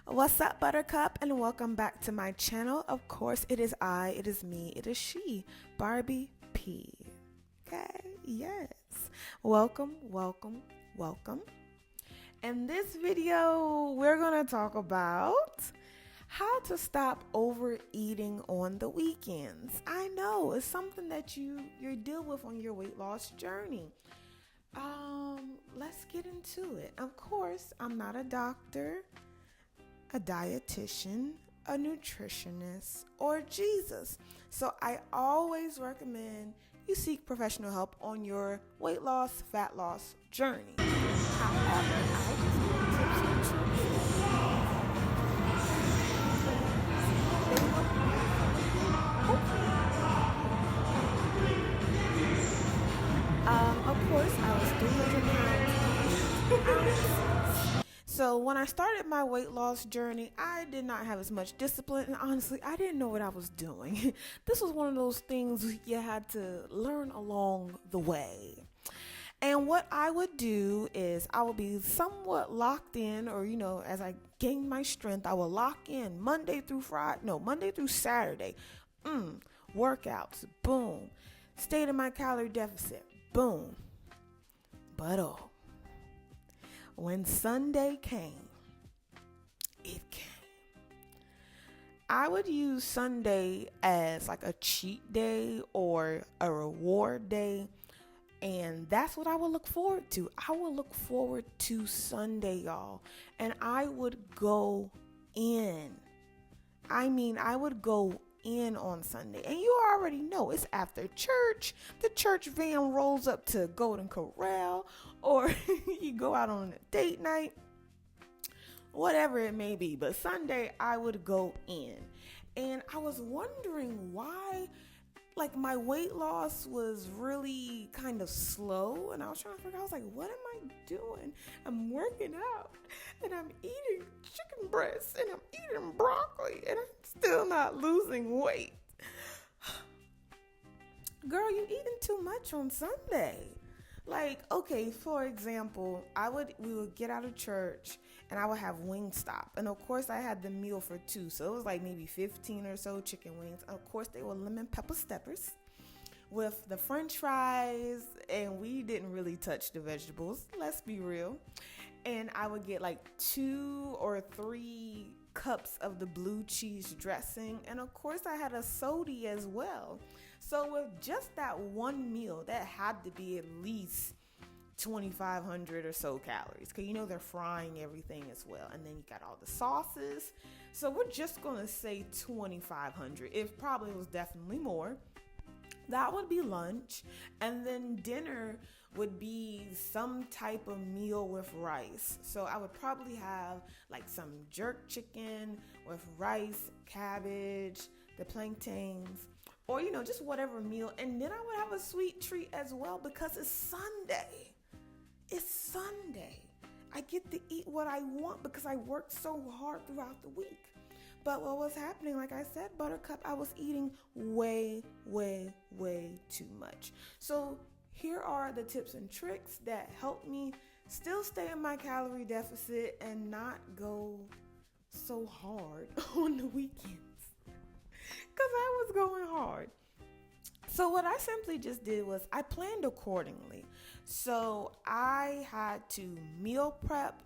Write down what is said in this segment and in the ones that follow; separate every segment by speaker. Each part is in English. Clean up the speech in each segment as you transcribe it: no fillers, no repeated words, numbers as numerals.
Speaker 1: What's up, Buttercup, and welcome back to my channel. Of course, it is I, it is me, it is she, Barbie P. Okay, yes. Welcome, welcome, welcome. In this video, we're going to talk about how to stop overeating on the weekends. I know it's something that you deal with on your weight loss journey. Let's get into it. Of course, I'm not a doctor, a dietitian, a nutritionist, or Jesus. So I always recommend you seek professional help on your weight loss, fat loss journey. However, I just give tips and tricks. Of course, I was 300 pounds. So when I started my weight loss journey, I did not have as much discipline, and honestly, I didn't know what I was doing. This was one of those things you had to learn along the way. And what I would do is I would be somewhat locked in, or as I gained my strength, I would lock in Monday through Saturday. Workouts, boom. Stayed in my calorie deficit, boom. But when Sunday came, it came. I would use Sunday as like a cheat day or a reward day. And that's what I would look forward to. I would look forward to Sunday, y'all. And I would go in. I would go in on Sunday. And you already know it's after church. The church van rolls up to Golden Corral, or you go out on a date night, whatever it may be. But Sunday, I would go in. And I was wondering why my weight loss was really kind of slow, and I was trying to figure out, I was like, what am I doing? I'm working out, and I'm eating chicken breasts, and I'm eating broccoli, and I'm still not losing weight. Girl, you eating too much on Sunday. Okay, for example, we would get out of church and I would have Wingstop. And of course I had the meal for two. So it was like maybe 15 or so chicken wings. And of course they were lemon pepper steppers with the french fries, and we didn't really touch the vegetables, let's be real. And I would get like 2 or 3 cups of the blue cheese dressing. And of course I had a soda as well. So with just that one meal, that had to be at least 2,500 or so calories, because they're frying everything as well, and then you got all the sauces. So we're just gonna say 2,500. It probably was definitely more. That would be lunch, and then dinner would be some type of meal with rice. So I would probably have like some jerk chicken with rice, cabbage, the plantains, or just whatever meal. And then I would have a sweet treat as well, because it's Sunday. It's Sunday. I get to eat what I want because I worked so hard throughout the week. But what was happening, like I said, Buttercup, I was eating way, way, way too much. So here are the tips and tricks that help me still stay in my calorie deficit and not go so hard on the weekends, because I was going hard. So what I simply just did was I planned accordingly. So I had to meal prep.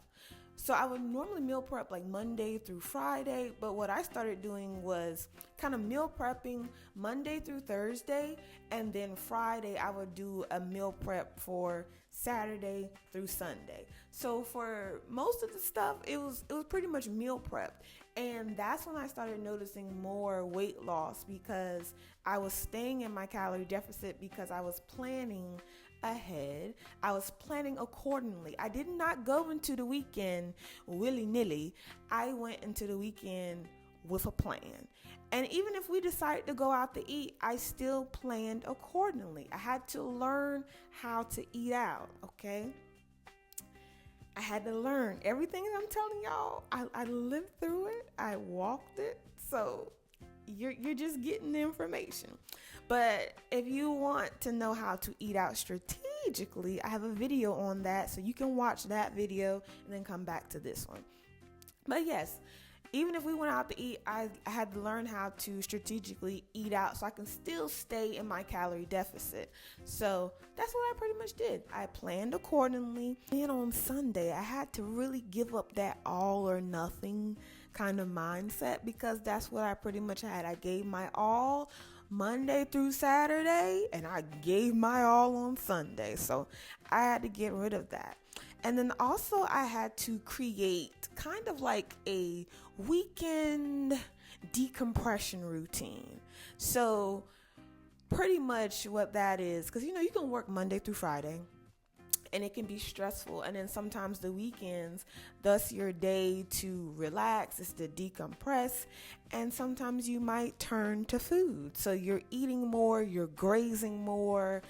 Speaker 1: So I would normally meal prep like Monday through Friday, but what I started doing was kind of meal prepping Monday through Thursday, and then Friday I would do a meal prep for Saturday through Sunday. So for most of the stuff, it was pretty much meal prep. And that's when I started noticing more weight loss, because I was staying in my calorie deficit because I was planning ahead. I was planning accordingly. I did not go into the weekend willy-nilly. I went into the weekend with a plan. And even if we decided to go out to eat, I still planned accordingly. I had to learn how to eat out, okay? I had to learn everything that I'm telling y'all. I lived through it. I walked it. So you're just getting the information. But if you want to know how to eat out strategically, I have a video on that. So you can watch that video and then come back to this one. But yes, Even if we went out to eat, I had to learn how to strategically eat out so I can still stay in my calorie deficit. So that's what I pretty much did. I planned accordingly. And on Sunday, I had to really give up that all or nothing kind of mindset, because that's what I pretty much had. I gave my all Monday through Saturday, and I gave my all on Sunday. So I had to get rid of that. And then also I had to create kind of like a weekend decompression routine. So pretty much what that is, because you can work Monday through Friday, and it can be stressful. And then sometimes the weekends, thus your day to relax is to decompress. And sometimes you might turn to food. So you're eating more, you're grazing more.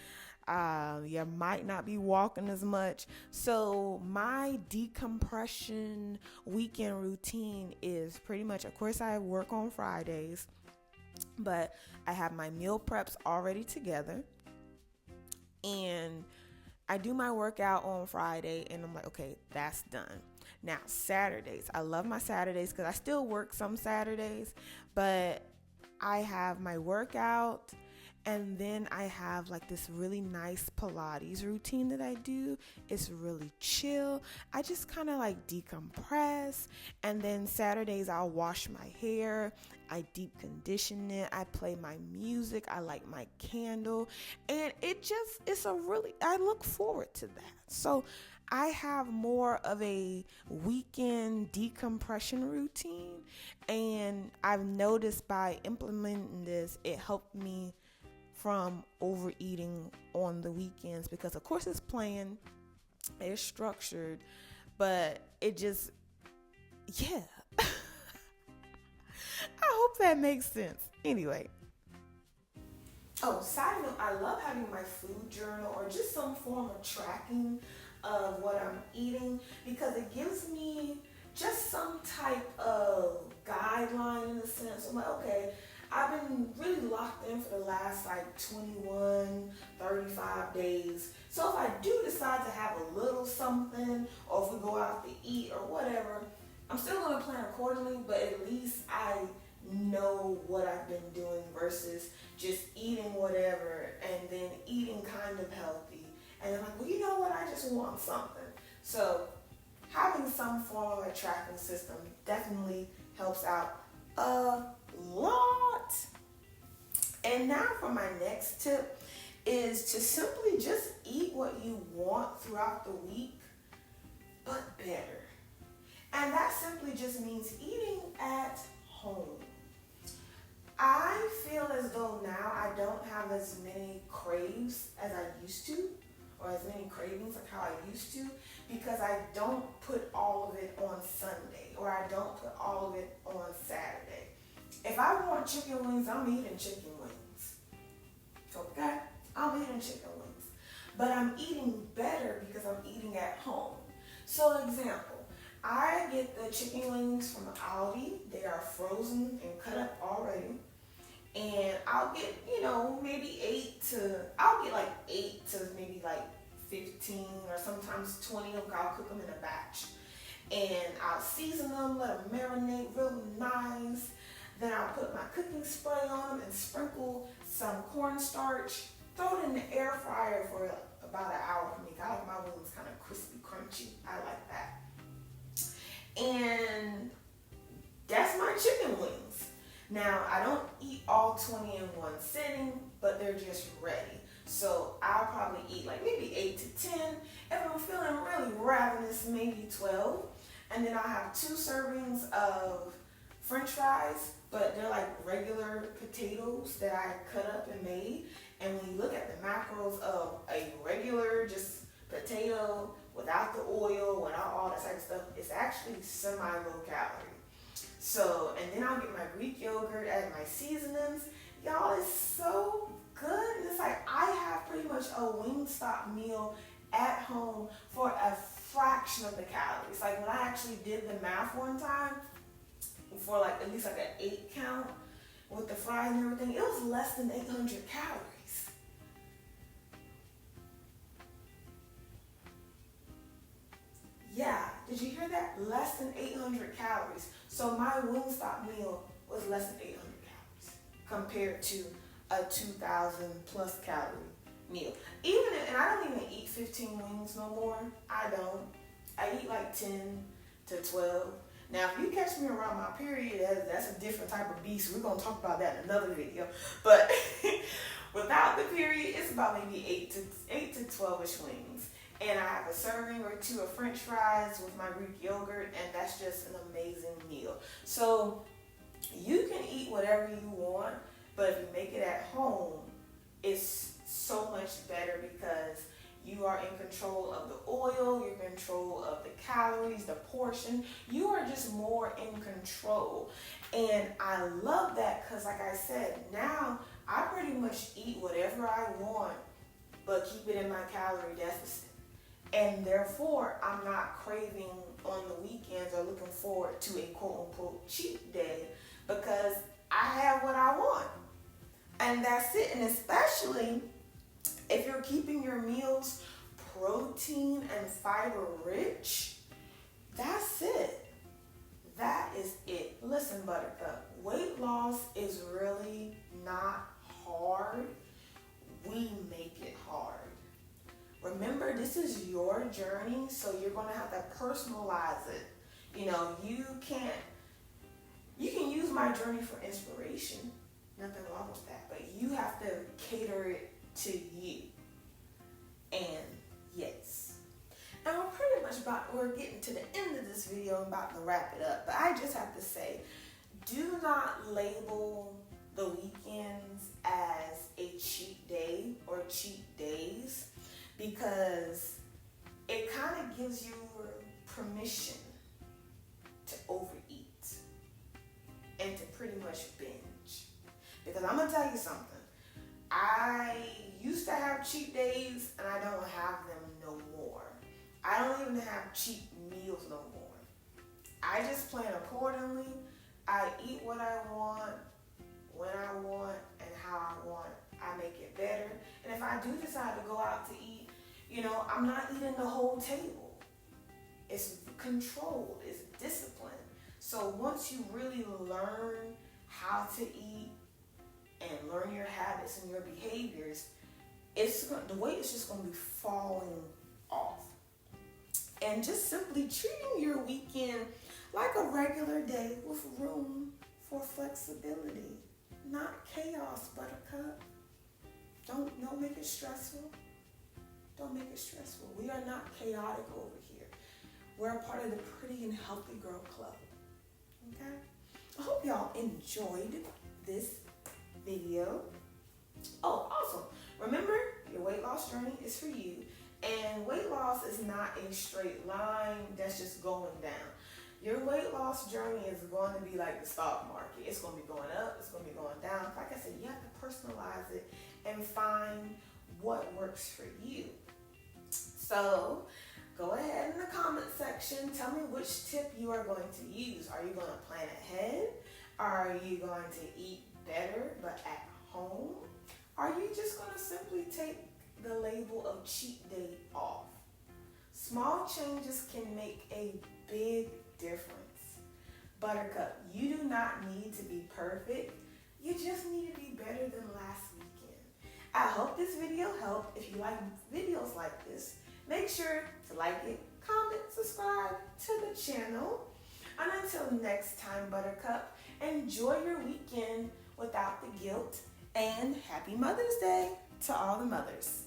Speaker 1: You might not be walking as much. So my decompression weekend routine is pretty much, of course, I work on Fridays, but I have my meal preps already together. And I do my workout on Friday, and I'm like, okay, that's done. Now, Saturdays. I love my Saturdays because I still work some Saturdays, but I have my workout, and then I have like this really nice Pilates routine that I do. It's really chill. I just kind of like decompress. And then Saturdays I'll wash my hair. I deep condition it. I play my music. I light my candle. And I look forward to that. So I have more of a weekend decompression routine. And I've noticed by implementing this, it helped me from overeating on the weekends, because of course it's planned, it's structured, but it just, yeah. I hope that makes sense. Anyway. Oh, side note, I love having my food journal or just some form of tracking of what I'm eating, because it gives me just some type of guideline in a sense. I'm like, okay, I've been really locked in for the last 21, 35 days. So if I do decide to have a little something, or if we go out to eat or whatever, I'm still going to plan accordingly, but at least I know what I've been doing versus just eating whatever and then eating kind of healthy. And then well, you know what? I just want something. So having some form of a tracking system definitely helps out a lot. And now for my next tip is to simply just eat what you want throughout the week, but better. And that simply just means eating at home. I feel as though now I don't have as many craves as I used to, or as many cravings like how I used to, because I don't put all of it on Sunday, or I don't put all of it on Saturday. If I want chicken wings, I'm eating chicken wings. Okay? I'm eating chicken wings. But I'm eating better because I'm eating at home. So example, I get the chicken wings from Aldi. They are frozen and cut up already. And I'll get, maybe 8 to maybe 15 or sometimes 20 of them. I'll cook them in a batch. And I'll season them, let them marinate real nice. Then I'll put my cooking spray on them and sprinkle some cornstarch. Throw it in the air fryer for about an hour for me. I like my wings kind of crispy, crunchy. I like that. And that's my chicken wings. Now, I don't eat all 20 in one sitting, but they're just ready. So I'll probably eat maybe 8 to 10. If I'm feeling really ravenous, maybe 12. And then I'll have 2 servings of French fries, but they're like regular potatoes that I cut up and made. And when you look at the macros of a regular just potato without the oil, without all that type of stuff, it's actually semi-low calorie. So, and then I'll get my Greek yogurt, add my seasonings. Y'all, it's so good. And it's like I have pretty much a Wingstop meal at home for a fraction of the calories. Like when I actually did the math one time for at least an 8 count with the fries and everything, it was less than 800 calories. Yeah, did you hear that? Less than 800 calories. So my Wingstop meal was less than 800 calories compared to a 2,000 plus calorie meal. And I don't even eat 15 wings no more. I don't. I eat like 10 to 12. Now, if you catch me around my period, that's a different type of beast. We're going to talk about that in another video. But without the period, it's about maybe 8 to 12-ish wings. And I have a serving or two of French fries with my Greek yogurt, and that's just an amazing meal. So you can eat whatever you want, but if you make it at home, it's so much better because you are in control of the oil, you're in control of the calories, the portion. You are just more in control. And I love that because, like I said, now I pretty much eat whatever I want, but keep it in my calorie deficit. And therefore, I'm not craving on the weekends or looking forward to a quote-unquote cheat day because I have what I want. And that's it. And especially if you're keeping your meals protein and fiber rich, that's it. That is it. Listen, Buttercup, weight loss is really not hard. We make it hard. Remember, this is your journey, so you're going to have to personalize it. You know, you can use my journey for inspiration. Nothing wrong with that. But you have to cater it to you. And yes. Now we're getting to the end of this video. I'm about to wrap it up. But I just have to say, do not label the weekends as a cheat day or cheat days, because it kind of gives you permission to overeat and to pretty much binge. Because I'm going to tell you something. I used to have cheat days and I don't have them no more. I don't even have cheat meals no more. I just plan accordingly. I eat what I want, when I want, and how I want. I make it better. And if I do decide to go out to eat, I'm not eating the whole table. It's controlled. It's disciplined. So once you really learn how to eat and learn your habits and your behaviors, the weight is just going to be falling off. And just simply treating your weekend like a regular day with room for flexibility. Not chaos, Buttercup. Don't make it stressful. Don't make it stressful. We are not chaotic over here. We're a part of the Pretty and Healthy Girl Club. Okay? I hope y'all enjoyed this video. Oh, also, remember, your weight loss journey is for you. And weight loss is not a straight line that's just going down. Your weight loss journey is going to be like the stock market. It's going to be going up. It's going to be going down. Like I said, you have to personalize it and find what works for you. So go ahead in the comment section. Tell me which tip you are going to use. Are you going to plan ahead? Are you going to eat better but at home? Are you just going to simply take the label of cheat day off? Small changes can make a big difference. Buttercup, you do not need to be perfect. You just need to be better than last weekend. I hope this video helped. If you like videos like this, make sure to like it, comment, subscribe to the channel. And until next time, Buttercup, enjoy your weekend without the guilt, and happy Mother's Day to all the mothers.